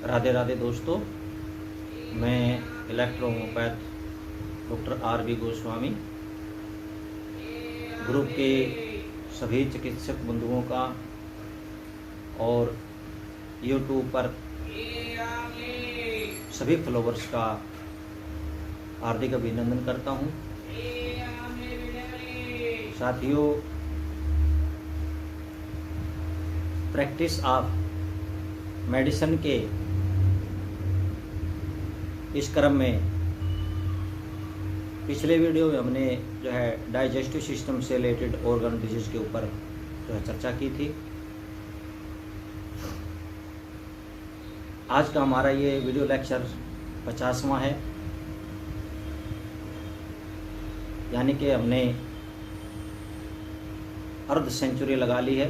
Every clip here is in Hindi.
राधे राधे दोस्तों, मैं इलेक्ट्रोहोम्योपैथ डॉक्टर आर.वी. गोस्वामी ग्रुप के सभी चिकित्सक बंधुओं का और यूट्यूब पर सभी फॉलोवर्स का हार्दिक अभिनंदन करता हूं। साथियों, प्रैक्टिस ऑफ मेडिसिन के इस क्रम में पिछले वीडियो में हमने जो है डाइजेस्टिव सिस्टम से रिलेटेड ऑर्गन डिजीज के ऊपर जो है चर्चा की थी। आज का हमारा ये वीडियो लेक्चर 50वां है, यानी कि हमने अर्ध सेंचुरी लगा ली है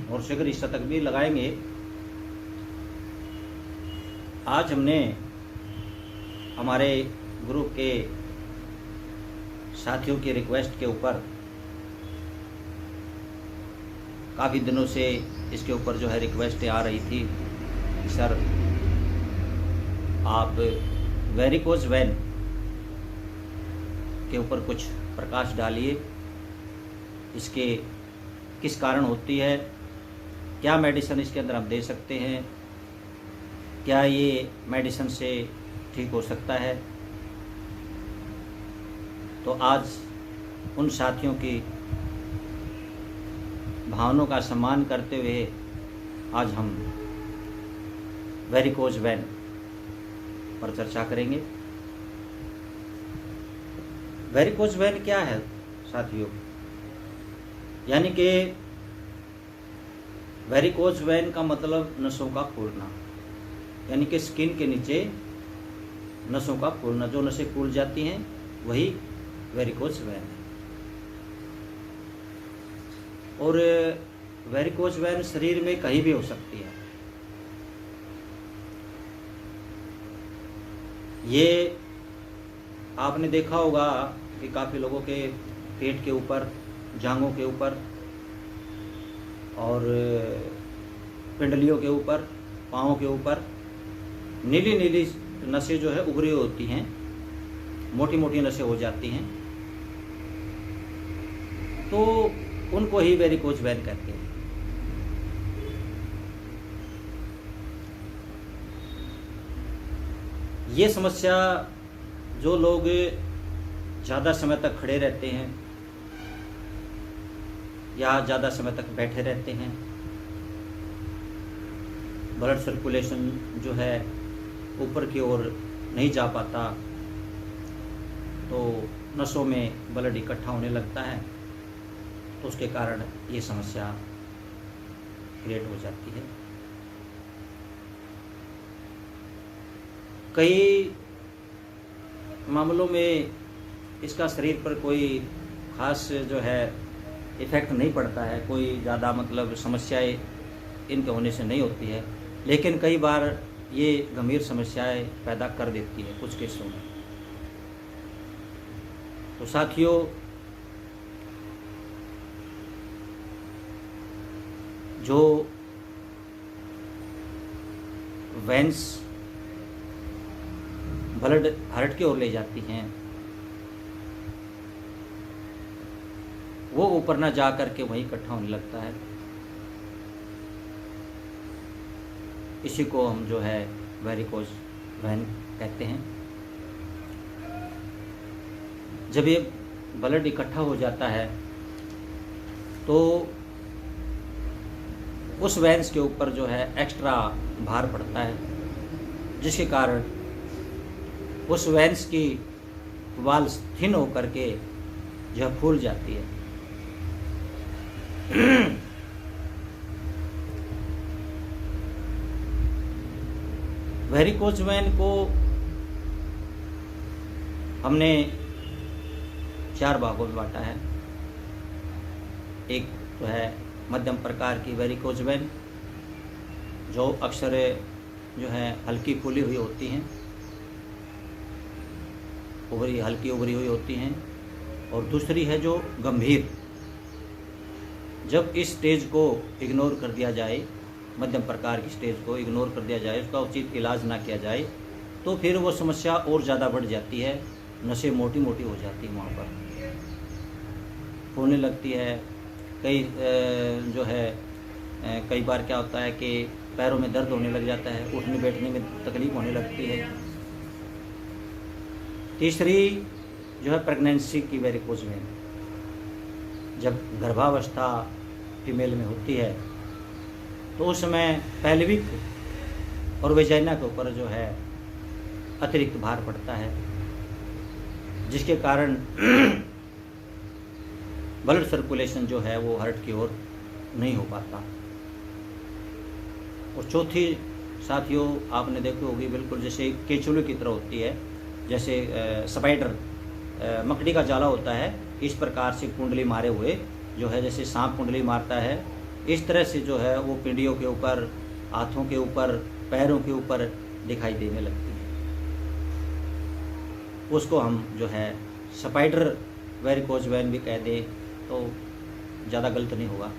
और शीघ्र इस शतक भी लगाएंगे। आज हमने हमारे ग्रुप के साथियों की रिक्वेस्ट के ऊपर काफ़ी दिनों से इसके ऊपर जो है रिक्वेस्ट आ रही थी कि सर आप वेरिकोज वेन के ऊपर कुछ प्रकाश डालिए, इसके किस कारण होती है, क्या मेडिसिन इसके अंदर हम दे सकते हैं, क्या ये मेडिसिन से ठीक हो सकता है। तो आज उन साथियों की भावनाओं का सम्मान करते हुए आज हम वेरिकोज वेन पर चर्चा करेंगे। वेरिकोज वेन क्या है साथियों? यानी कि वेरिकोज वेन का मतलब नसों का फूलना, यानी कि स्किन के नीचे नसों का फूलना, जो नसें फूल जाती हैं वही वेरिकोज वेन है। और वेरिकोज वेन शरीर में कहीं भी हो सकती है। ये आपने देखा होगा कि काफ़ी लोगों के पेट के ऊपर, जांघों के ऊपर और पिंडलियों के ऊपर, पाँवों के ऊपर नीली नीली नसें जो है उभरी होती हैं, मोटी मोटी नसें हो जाती हैं, तो उनको ही वेरिकोज वेन कहते हैं। ये समस्या जो लोग ज़्यादा समय तक खड़े रहते हैं या ज़्यादा समय तक बैठे रहते हैं, ब्लड सर्कुलेशन जो है ऊपर की ओर नहीं जा पाता, तो नसों में ब्लड इकट्ठा होने लगता है, तो उसके कारण ये समस्या क्रिएट हो जाती है। कई मामलों में इसका शरीर पर कोई खास जो है इफ़ेक्ट नहीं पड़ता है, कोई ज़्यादा मतलब समस्याएं इनके होने से नहीं होती है, लेकिन कई बार ये गंभीर समस्याएं पैदा कर देती है कुछ केसों में। तो साथियों, जो वेंस ब्लड हार्ट की ओर ले जाती हैं, वो ऊपर ना जा करके वहीं इकट्ठा होने लगता है। इसी को हम जो है वेरिकोज वेन कहते हैं। जब ये ब्लड इकट्ठा हो जाता है तो उस वेंस के ऊपर जो है एक्स्ट्रा भार पड़ता है, जिसके कारण उस वेंस की वाल्स थिन होकर के जो है फूल जाती है। वेरिकोज वेन को हमने 4 भागों में बांटा है। एक तो है मध्यम प्रकार की वेरिकोज वेन, जो अक्सर जो है हल्की फूली हुई होती हैं, हल्की उभरी हुई होती हैं। और दूसरी है जो गंभीर, जब इस स्टेज को इग्नोर कर दिया जाए मध्यम प्रकार की स्टेज को इग्नोर कर दिया जाए, उसका उचित इलाज ना किया जाए, तो फिर वो समस्या और ज़्यादा बढ़ जाती है, नसें मोटी मोटी हो जाती हैं, वहाँ पर होने लगती है। कई जो है कई बार क्या होता है कि पैरों में दर्द होने लग जाता है, उठने बैठने में तकलीफ होने लगती है। तीसरी जो है प्रेगनेंसी की वेरिकोज वेन, जब गर्भावस्था फीमेल में होती है तो उस समय पेल्विक और वेजाइना के ऊपर जो है अतिरिक्त भार पड़ता है, जिसके कारण ब्लड सर्कुलेशन जो है वो हार्ट की ओर नहीं हो पाता। और चौथी साथियों, आपने देखी होगी बिल्कुल जैसे केचुली की तरह होती है, जैसे स्पाइडर मकड़ी का जाला होता है, इस प्रकार से कुंडली मारे हुए जो है, जैसे सांप कुंडली मारता है, इस तरह से जो है वो पिंडियों के ऊपर, हाथों के ऊपर, पैरों के ऊपर दिखाई देने लगती है। उसको हम जो है स्पाइडर वेरिकोज वेन भी कह दें तो ज़्यादा गलत नहीं होगा।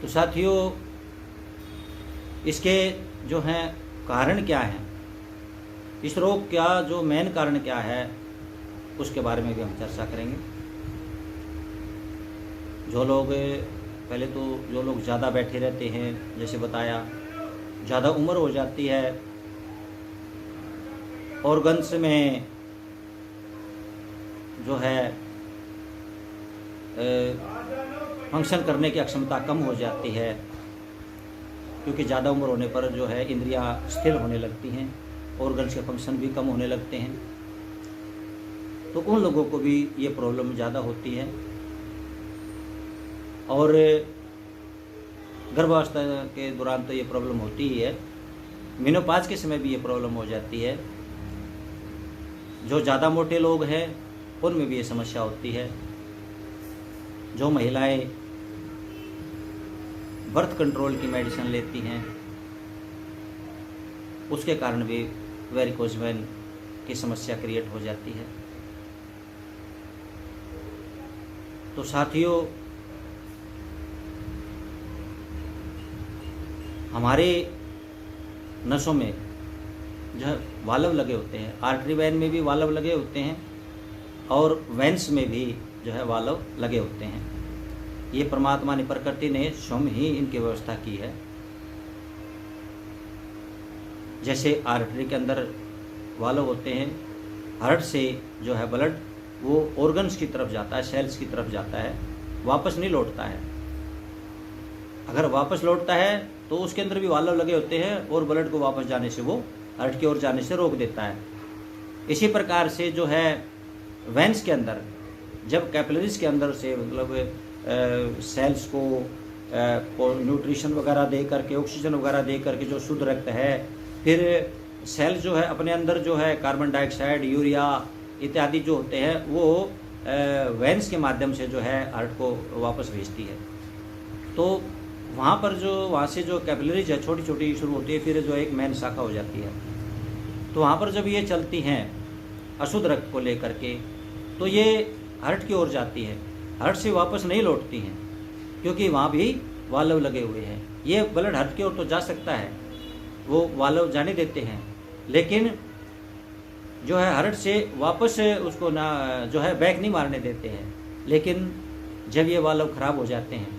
तो साथियों, इसके जो हैं कारण क्या हैं, इस रोग का जो मेन कारण क्या है, उसके बारे में भी हम चर्चा करेंगे। जो लोग पहले तो जो लोग ज़्यादा बैठे रहते हैं, जैसे बताया, ज़्यादा उम्र हो जाती है, ऑर्गन्स में जो है फंक्शन करने की अक्षमता कम हो जाती है, क्योंकि ज़्यादा उम्र होने पर जो है इंद्रियां स्थिर होने लगती हैं, ऑर्गन्स के फंक्शन भी कम होने लगते हैं, तो उन लोगों को भी ये प्रॉब्लम ज़्यादा होती है। और गर्भावस्था के दौरान तो ये प्रॉब्लम होती ही है, मेनोपॉज के समय भी ये प्रॉब्लम हो जाती है। जो ज़्यादा मोटे लोग हैं उनमें भी ये समस्या होती है। जो महिलाएं बर्थ कंट्रोल की मेडिसिन लेती हैं, उसके कारण भी वेरिकोज वेन की समस्या क्रिएट हो जाती है। तो साथियों, हमारे नसों में जो है वाल्व लगे होते हैं, आर्टरी वेन में भी वाल्व लगे होते हैं और वेंस में भी जो है वाल्व लगे होते हैं। ये परमात्मा ने, प्रकृति ने स्वयं ही इनकी व्यवस्था की है। जैसे आर्टरी के अंदर वाल्व होते हैं, हार्ट से जो है ब्लड वो ऑर्गन्स की तरफ जाता है, सेल्स की तरफ जाता है, वापस नहीं लौटता है। अगर वापस लौटता है तो उसके अंदर भी वाल्व लगे होते हैं और ब्लड को वापस जाने से, वो हार्ट की ओर जाने से रोक देता है। इसी प्रकार से जो है वेंस के अंदर, जब कैपिलरीज के अंदर से मतलब सेल्स को न्यूट्रिशन वगैरह दे करके, ऑक्सीजन वगैरह दे करके जो शुद्ध रक्त है, फिर सेल जो है अपने अंदर जो है कार्बन डाइऑक्साइड, यूरिया इत्यादि जो होते हैं वो वेंस के माध्यम से जो है हार्ट को वापस भेजती है। तो वहाँ पर वहाँ से जो कैपिलरीज है छोटी छोटी शुरू होती है, फिर जो एक मेन शाखा हो जाती है। तो वहाँ पर जब ये चलती हैं अशुद्ध रक्त को लेकर के, तो ये हार्ट की ओर जाती है, हार्ट से वापस नहीं लौटती हैं, क्योंकि वहाँ भी वाल्व लगे हुए हैं। ये ब्लड हार्ट की ओर तो जा सकता है, वो वाल्व जाने देते हैं, लेकिन जो है हार्ट से वापस उसको ना जो है बैक नहीं मारने देते हैं। लेकिन जब ये वाल्व खराब हो जाते हैं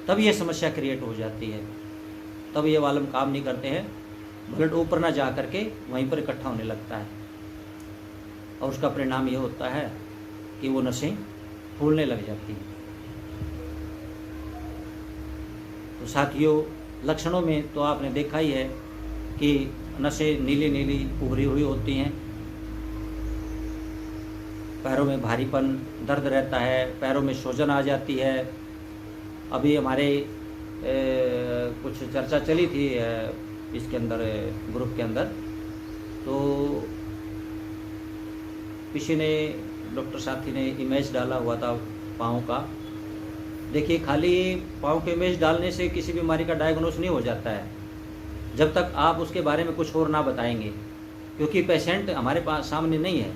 तब ये समस्या क्रिएट हो जाती है, तब ये वाल्व काम नहीं करते हैं, ब्लड ऊपर ना जा करके वहीं पर इकट्ठा होने लगता है, और उसका परिणाम ये होता है कि वो नसें फूलने लग जाती हैं। तो साथियों, लक्षणों में तो आपने देखा ही है कि नसें नीली नीली उभरी हुई होती हैं, पैरों में भारीपन, दर्द रहता है, पैरों में सूजन आ जाती है। अभी हमारे कुछ चर्चा चली थी इसके अंदर, ग्रुप के अंदर, तो किसी ने, डॉक्टर साथी ने इमेज डाला हुआ था पाँव का। देखिए, खाली पाँव के इमेज डालने से किसी बीमारी का डायग्नोस नहीं हो जाता है जब तक आप उसके बारे में कुछ और ना बताएंगे, क्योंकि पेशेंट हमारे पास सामने नहीं है,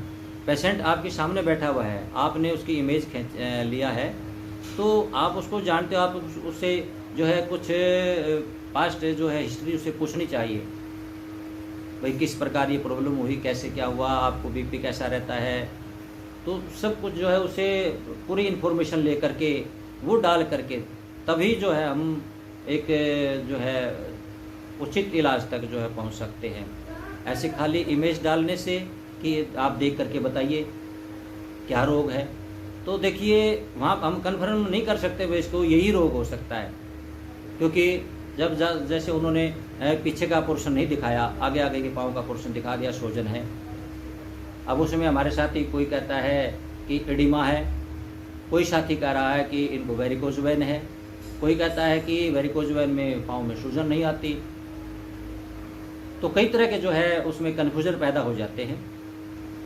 पेशेंट आपके सामने बैठा हुआ है, आपने उसकी इमेज लिया है, तो आप उसको जानते हो, आप उससे जो है कुछ पास्ट जो है हिस्ट्री उससे पूछनी चाहिए, भाई किस प्रकार ये प्रॉब्लम हुई, कैसे क्या हुआ, आपको बीपी कैसा रहता है, तो सब कुछ जो है उसे पूरी इन्फॉर्मेशन ले करके वो डाल करके तभी जो है हम एक जो है उचित इलाज तक जो है पहुंच सकते हैं। ऐसे खाली इमेज डालने से कि आप देख करके बताइए क्या रोग है, तो देखिए वहाँ हम कन्फर्म नहीं कर सकते भाई इसको यही रोग हो सकता है, क्योंकि जब जैसे उन्होंने पीछे का पोर्शन नहीं दिखाया, आगे आगे के पाँव का पोर्शन दिखा दिया सूजन है। अब उसमें हमारे साथी कोई कहता है कि एडिमा है, कोई साथी कह रहा है कि इनको वेरिकोज वेन है, कोई कहता है कि वेरिकोज वेन में पाँव में सूजन नहीं आती। तो कई तरह के जो है उसमें कन्फ्यूजन पैदा हो जाते हैं।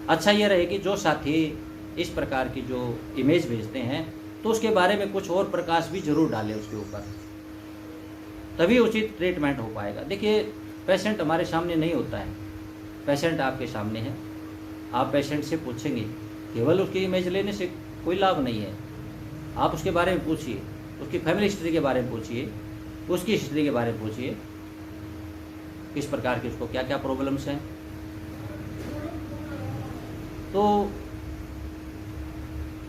अच्छा ये रहे कि जो साथी इस प्रकार की जो इमेज भेजते हैं तो उसके बारे में कुछ और प्रकाश भी जरूर डालें उसके ऊपर, तभी उचित ट्रीटमेंट हो पाएगा। देखिए पेशेंट हमारे सामने नहीं होता है, पेशेंट आपके सामने है, आप पेशेंट से पूछेंगे, केवल उसकी इमेज लेने से कोई लाभ नहीं है। आप उसके बारे में पूछिए, उसकी फैमिली हिस्ट्री के बारे में पूछिए, उसकी हिस्ट्री के बारे में पूछिए, किस प्रकार की उसको क्या क्या प्रॉब्लम्स हैं। तो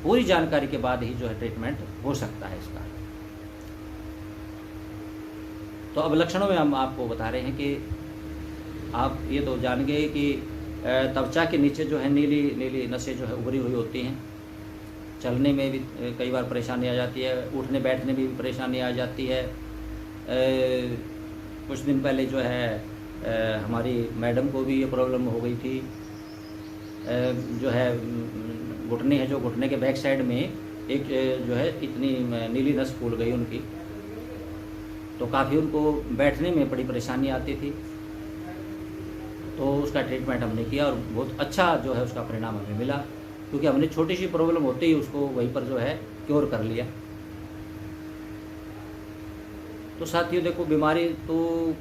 पूरी जानकारी के बाद ही जो है ट्रीटमेंट हो सकता है इसका। तो अब लक्षणों में हम आपको बता रहे हैं कि आप ये तो जान गए कि त्वचा के नीचे जो है नीली नीली नसें जो है उभरी हुई होती हैं, चलने में भी कई बार परेशानी आ जाती है, उठने बैठने में भी परेशानी आ जाती है। कुछ दिन पहले जो है हमारी मैडम को भी ये प्रॉब्लम हो गई थी। जो है घुटने है, जो घुटने के बैक साइड में एक जो है इतनी नीली नस फूल गई उनकी, तो काफ़ी उनको बैठने में बड़ी परेशानी आती थी। तो उसका ट्रीटमेंट हमने किया और बहुत अच्छा जो है उसका परिणाम हमें मिला, क्योंकि हमने छोटी सी प्रॉब्लम होते ही उसको वहीं पर जो है क्योर कर लिया। तो साथियों देखो, बीमारी तो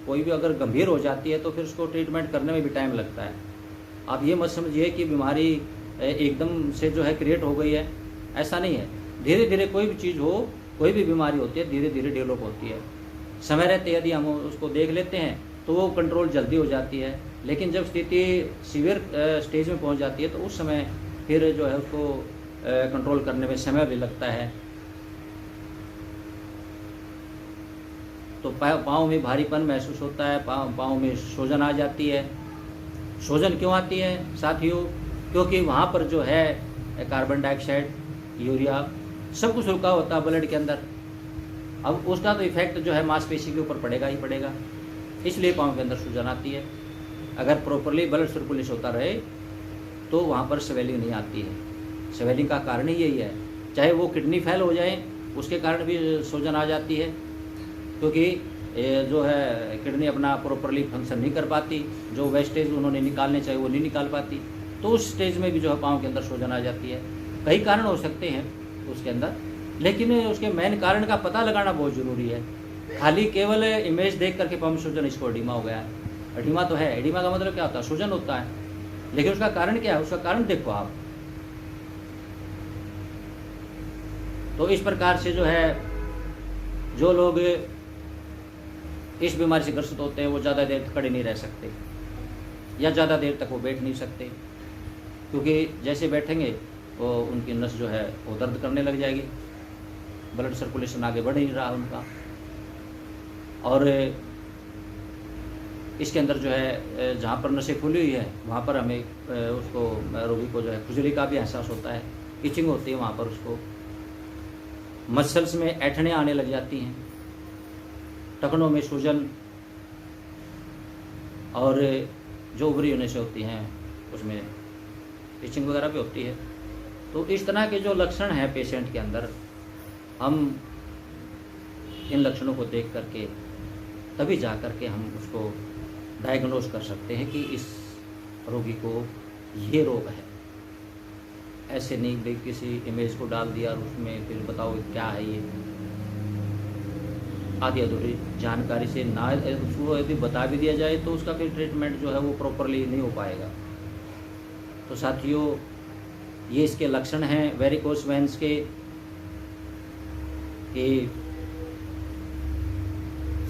कोई भी अगर गंभीर हो जाती है तो फिर उसको ट्रीटमेंट करने में भी टाइम लगता है। आप ये मत समझिए कि बीमारी एकदम से जो है क्रिएट हो गई है, ऐसा नहीं है। धीरे धीरे कोई भी चीज़ हो, कोई भी बीमारी होती है, धीरे धीरे डेवलप होती है। समय रहते यदि हम उसको देख लेते हैं तो वो कंट्रोल जल्दी हो जाती है, लेकिन जब स्थिति सीवियर स्टेज में पहुंच जाती है तो उस समय फिर जो है उसको कंट्रोल करने में समय भी लगता है। तो पाँव में भारीपन महसूस होता है, पाँव में सूजन आ जाती है। सूजन क्यों आती है साथियों? क्योंकि वहाँ पर जो है कार्बन डाइऑक्साइड, यूरिया सब कुछ रुका होता है ब्लड के अंदर। अब उसका तो इफेक्ट जो है मांसपेशी के ऊपर पड़ेगा ही पड़ेगा, इसलिए पाँव के अंदर सूजन आती है। अगर प्रॉपरली ब्लड सर्कुलेशन होता रहे तो वहाँ पर स्वेलिंग नहीं आती है। स्वेलिंग का कारण ही यही है, चाहे वो किडनी फेल हो जाए उसके कारण भी सूजन आ जाती है, क्योंकि जो है किडनी अपना प्रॉपरली फंक्शन नहीं कर पाती, जो वेस्टेज उन्होंने निकालने चाहिए वो नहीं निकाल पाती, तो उस स्टेज में भी जो है पाँव के अंदर सूजन आ जाती है। कई कारण हो सकते हैं उसके अंदर, लेकिन उसके मेन कारण का पता लगाना बहुत ज़रूरी है। खाली केवल इमेज देख करके पाँव में सूजन, इसको एडिमा हो गया है, एडिमा तो है, एडिमा का मतलब क्या होता है? सूजन होता है, लेकिन उसका कारण क्या है? उसका कारण देखो आप। तो इस प्रकार से जो है जो लोग इस बीमारी से ग्रसित होते हैं वो ज़्यादा देर तक खड़े नहीं रह सकते, या ज़्यादा देर तक वो बैठ नहीं सकते, क्योंकि जैसे बैठेंगे वो उनकी नस जो है वो दर्द करने लग जाएगी, ब्लड सर्कुलेशन आगे बढ़ नहीं रहा उनका। और इसके अंदर जो है जहाँ पर नसें खुली हुई है वहाँ पर हमें उसको रोगी को जो है खुजली का भी एहसास होता है, इचिंग होती है वहाँ पर, उसको मसल्स में ऐंठने आने लग जाती हैं, टखनों में सूजन, और जो उभरी होने से होती हैं उसमें इचिंग वगैरह भी होती है। तो इस तरह के जो लक्षण हैं पेशेंट के अंदर, हम इन लक्षणों को देख करके तभी जा करके हम उसको डायग्नोज कर सकते हैं कि इस रोगी को ये रोग है। ऐसे नहीं भाई किसी इमेज को डाल दिया और उसमें फिर बताओ क्या है ये, आधी अधूरी जानकारी से ना उसको यदि बता भी दिया जाए तो उसका फिर ट्रीटमेंट जो है वो प्रॉपरली नहीं हो पाएगा। तो साथियों, ये इसके लक्षण हैं वेरिकोस वेन्स के। कि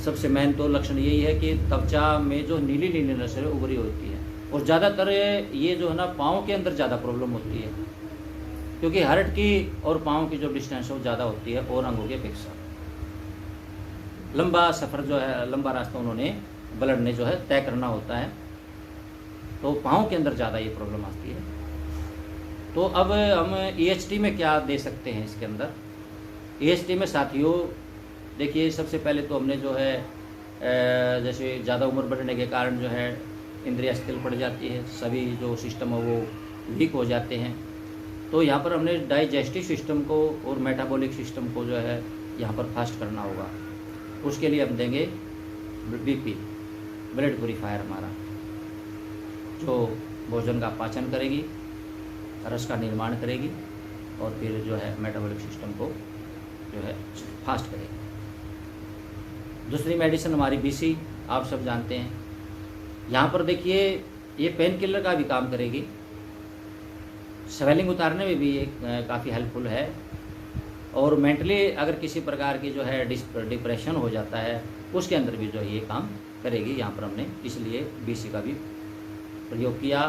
सबसे मेन तो लक्षण यही है कि त्वचा में जो नीली नीली नसें उभरी होती है, और ज़्यादातर ये जो है ना पाँव के अंदर ज़्यादा प्रॉब्लम होती है, क्योंकि हार्ट की और पाँव की जो डिस्टेंस है वो ज़्यादा होती है और अंगों की अपेक्षा। लंबा सफ़र जो है, लंबा रास्ता उन्होंने ब्लड ने जो है तय करना होता है, तो पाँव के अंदर ज़्यादा ये प्रॉब्लम आती है। तो अब हम EHT में क्या दे सकते हैं इसके अंदर? EHT में साथियों देखिए, सबसे पहले तो हमने जो है जैसे ज़्यादा उम्र बढ़ने के कारण जो है इंद्रियाँ शिथिल पड़ जाती है, सभी जो सिस्टम है वो वीक हो जाते हैं। तो यहाँ पर हमने डाइजेस्टिव सिस्टम को और मेटाबॉलिक सिस्टम को जो है यहाँ पर फास्ट करना होगा। उसके लिए हम देंगे BP, ब्लड प्यूरीफायर, हमारा जो भोजन का पाचन करेगी, रस का निर्माण करेगी और फिर जो है मेटाबॉलिक सिस्टम को जो है फास्ट करेगी। दूसरी मेडिसिन हमारी BC, आप सब जानते हैं। यहाँ पर देखिए ये पेन किलर का भी काम करेगी, स्वेलिंग उतारने में भी ये काफ़ी हेल्पफुल है, और मेंटली अगर किसी प्रकार की जो है डिप्रेशन हो जाता है उसके अंदर भी जो है ये काम करेगी। यहाँ पर हमने इसलिए BC का भी प्रयोग किया,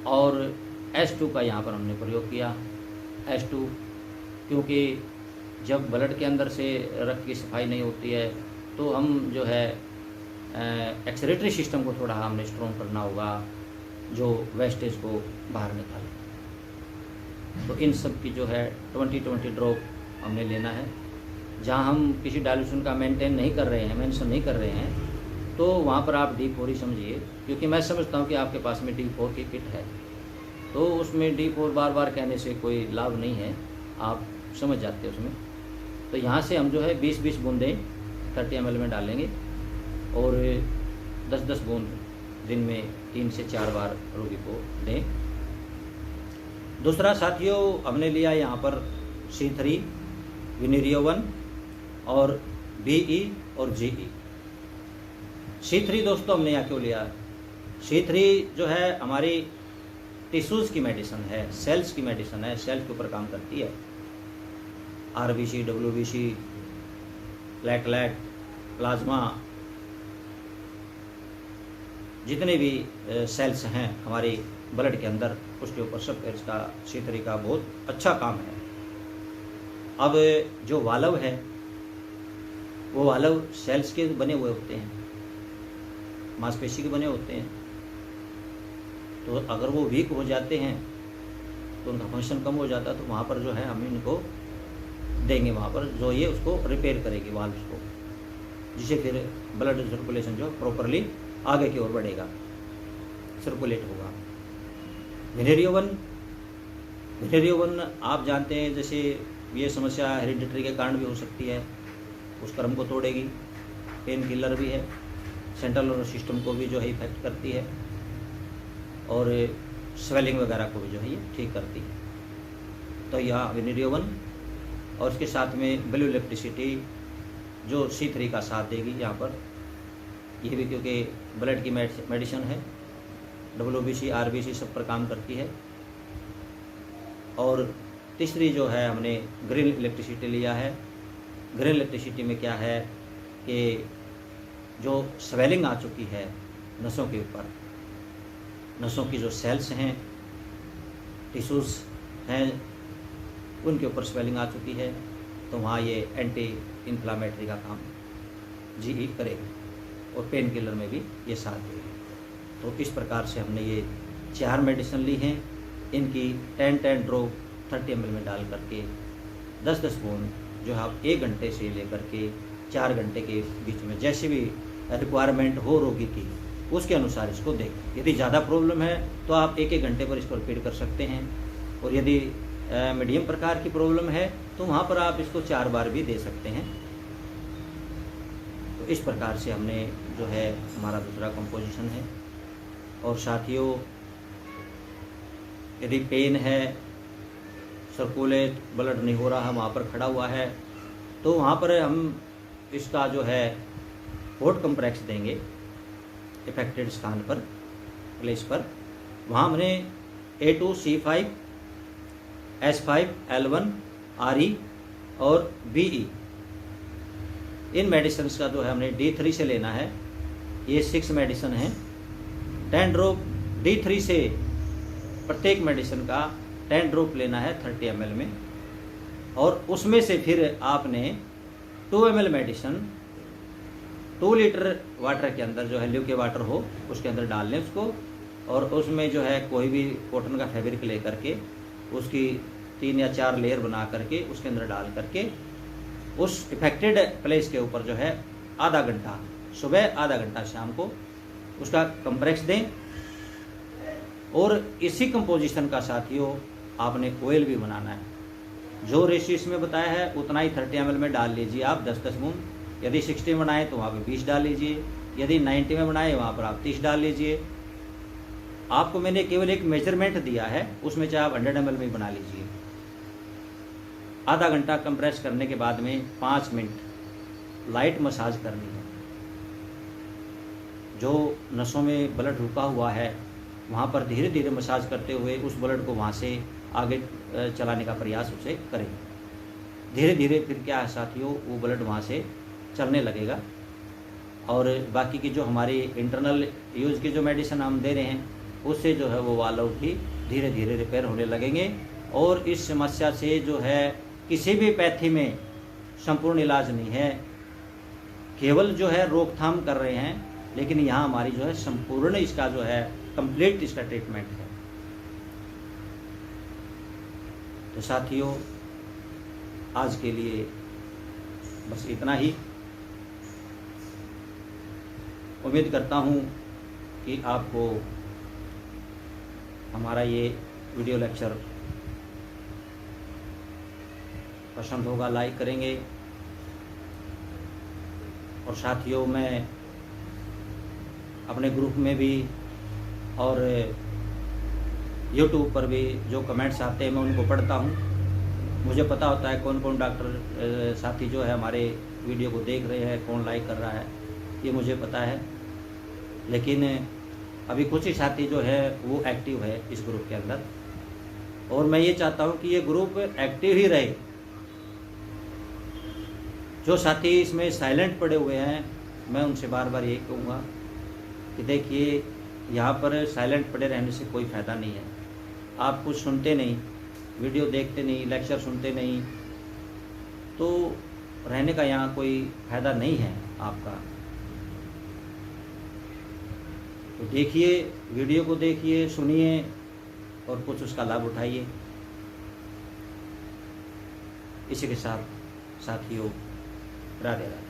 और S2 का यहाँ पर हमने प्रयोग किया। S2 क्योंकि जब ब्लड के अंदर से रक्त की सफाई नहीं होती है तो हम जो है एक्सक्रीटरी सिस्टम को थोड़ा हमने स्ट्रॉन्ग करना होगा, जो वेस्टेज को बाहर निकाले। तो इन सब की जो है 20-20 ड्रॉप हमने लेना है। जहाँ हम किसी डाइल्यूशन का मेंशन नहीं कर रहे हैं, तो वहाँ पर आप D4 ही समझिए, क्योंकि मैं समझता हूँ कि आपके पास में D4 की किट है, तो उसमें D4 बार बार कहने से कोई लाभ नहीं है, आप समझ जाते हैं उसमें। तो यहाँ से हम जो है 20-20 बूंदें 30 ml में डालेंगे, और 10-10 बूंद दिन में 3 से 4 बार रोगी को दें। दूसरा साथियों हमने लिया यहाँ पर C3, विनेरियो 1 और BE और GE। C3 दोस्तों हमने यहाँ क्यों लिया? C3 जो है हमारी टिश्यूज़ की मेडिसिन है, सेल्स की मेडिसिन है, सेल्स के ऊपर काम करती है। RBC, WBC, प्लेटलेट, प्लाज्मा, जितने भी सेल्स हैं हमारे ब्लड के अंदर, उसके ऊपर सब इसका C3 का बहुत अच्छा काम है। अब जो वाल्व है वो वाल्व सेल्स के बने हुए होते हैं, मांसपेशी के बने होते हैं, तो अगर वो वीक हो जाते हैं तो उनका फंक्शन कम हो जाता है, तो वहाँ पर जो है हम इनको देंगे, वहाँ पर जो ये उसको रिपेयर करेगी वाल्व्स को, जिससे फिर ब्लड सर्कुलेशन जो प्रॉपरली आगे की ओर बढ़ेगा, सर्कुलेट होगा। विनेरियो 1 आप जानते हैं, जैसे ये समस्या हेरिडिटरी के कारण भी हो सकती है, उस क्रम को तोड़ेगी। पेन किलर भी है, सेंट्रल नर्वस सिस्टम को भी जो है इफेक्ट करती है, और स्वेलिंग वगैरह को भी जो है ये ठीक करती है। तो यह विनेरियो 1, और इसके साथ में ब्लू इलेक्ट्रिसिटी जो C3 का साथ देगी यहाँ पर, ये भी क्योंकि ब्लड की मेडिसिन है, WBC, RBC सब पर काम करती है। और तीसरी जो है हमने ग्रीन इलेक्ट्रिसिटी लिया है। ग्रीन इलेक्ट्रिसिटी में क्या है कि जो स्वेलिंग आ चुकी है नसों के ऊपर, नसों की जो सेल्स हैं, टिश्यूज़ हैं, उनके ऊपर स्वेलिंग आ चुकी है, तो वहाँ ये एंटी इन्फ्लामेटरी का काम GE करेगी, और पेन किलर में भी ये साथ देगी। तो इस प्रकार से हमने ये 4 मेडिसिन ली हैं, इनकी 10-10 ड्रॉप 30 ml में डाल करके 10-10 बूंद जो है आप 1 घंटे से लेकर के 4 घंटे के बीच में जैसे भी रिक्वायरमेंट हो रोगी की, उसके अनुसार इसको दें। यदि ज़्यादा प्रॉब्लम है तो आप 1-1 घंटे पर इसको रिपीट कर सकते हैं, और यदि मीडियम प्रकार की प्रॉब्लम है तो वहाँ पर आप इसको 4 बार भी दे सकते हैं। तो इस प्रकार से हमने जो है हमारा दूसरा कंपोजिशन है। और साथियों यदि पेन है, सर्कुलेट ब्लड नहीं हो रहा है, वहाँ पर खड़ा हुआ है, तो वहाँ पर हम इसका जो है हॉट कंप्रेक्स देंगे इफेक्टेड स्थान पर, प्लेस पर। वहाँ हमने A2C5, S5, L1, RE और BE इन मेडिसिन का जो है हमने D3 से लेना है। ये 6 मेडिसिन हैं। 10 ड्रॉप D3 से प्रत्येक मेडिसिन का 10 ड्रॉप लेना है 30 ml में, और उसमें से फिर आपने 2 ml मेडिसिन 2 लीटर वाटर के अंदर, जो है ल्यू के वाटर हो उसके अंदर डाल लें उसको, और उसमें जो है कोई भी कॉटन का फैब्रिक ले करके उसकी 3 या 4 लेयर बना करके उसके अंदर डाल करके उस इफेक्टेड प्लेस के ऊपर जो है आधा घंटा सुबह, आधा घंटा शाम को उसका कंप्रेस दें। और इसी कंपोजिशन का साथियों आपने ऑयल भी बनाना है। जो रेशियो इसमें बताया है उतना ही 30 ml में डाल लीजिए आप 10-10 बूंद। यदि 60 में बनाए तो वहाँ पे 20 डाल लीजिए, यदि 90 में बनाए वहाँ पर आप 30 डाल लीजिए। आपको मैंने केवल एक मेजरमेंट दिया है, उसमें चाहे आप 100 ml में बना लीजिए। आधा घंटा कंप्रेस करने के बाद में 5 मिनट लाइट मसाज करनी है। जो नसों में ब्लड रुका हुआ है वहाँ पर धीरे धीरे मसाज करते हुए उस ब्लड को वहाँ से आगे चलाने का प्रयास उसे करें। धीरे धीरे फिर क्या है साथियों, वो ब्लड वहाँ से चलने लगेगा। और बाकी की जो हमारी इंटरनल यूज़ की जो मेडिसिन हम दे रहे हैं उससे जो है वो वाल आउट ही धीरे धीरे रिपेयर होने लगेंगे। और इस समस्या से जो है किसी भी पैथी में संपूर्ण इलाज नहीं है, केवल जो है रोकथाम कर रहे हैं, लेकिन यहाँ हमारी जो है संपूर्ण इसका जो है कंप्लीट इसका ट्रीटमेंट है। तो साथियों आज के लिए बस इतना ही। उम्मीद करता हूँ कि आपको हमारा ये वीडियो लेक्चर पसंद होगा, लाइक करेंगे। और साथियों मैं अपने ग्रुप में भी और YouTube पर भी जो कमेंट्स आते हैं मैं उनको पढ़ता हूँ। मुझे पता होता है कौन कौन डॉक्टर साथी जो है हमारे वीडियो को देख रहे हैं, कौन लाइक कर रहा है, ये मुझे पता है। लेकिन अभी कुछ ही साथी जो है वो एक्टिव है इस ग्रुप के अंदर, और मैं ये चाहता हूँ कि ये ग्रुप एक्टिव ही रहे। जो साथी इसमें साइलेंट पड़े हुए हैं मैं उनसे बार बार यही कहूँगा कि देखिए यहाँ पर साइलेंट पड़े रहने से कोई फ़ायदा नहीं है। आप कुछ सुनते नहीं, वीडियो देखते नहीं, लेक्चर सुनते नहीं, तो रहने का यहाँ कोई फ़ायदा नहीं है आपका। तो देखिए, वीडियो को देखिए, सुनिए और कुछ उसका लाभ उठाइए। इसी के साथ साथियों राधे राधे।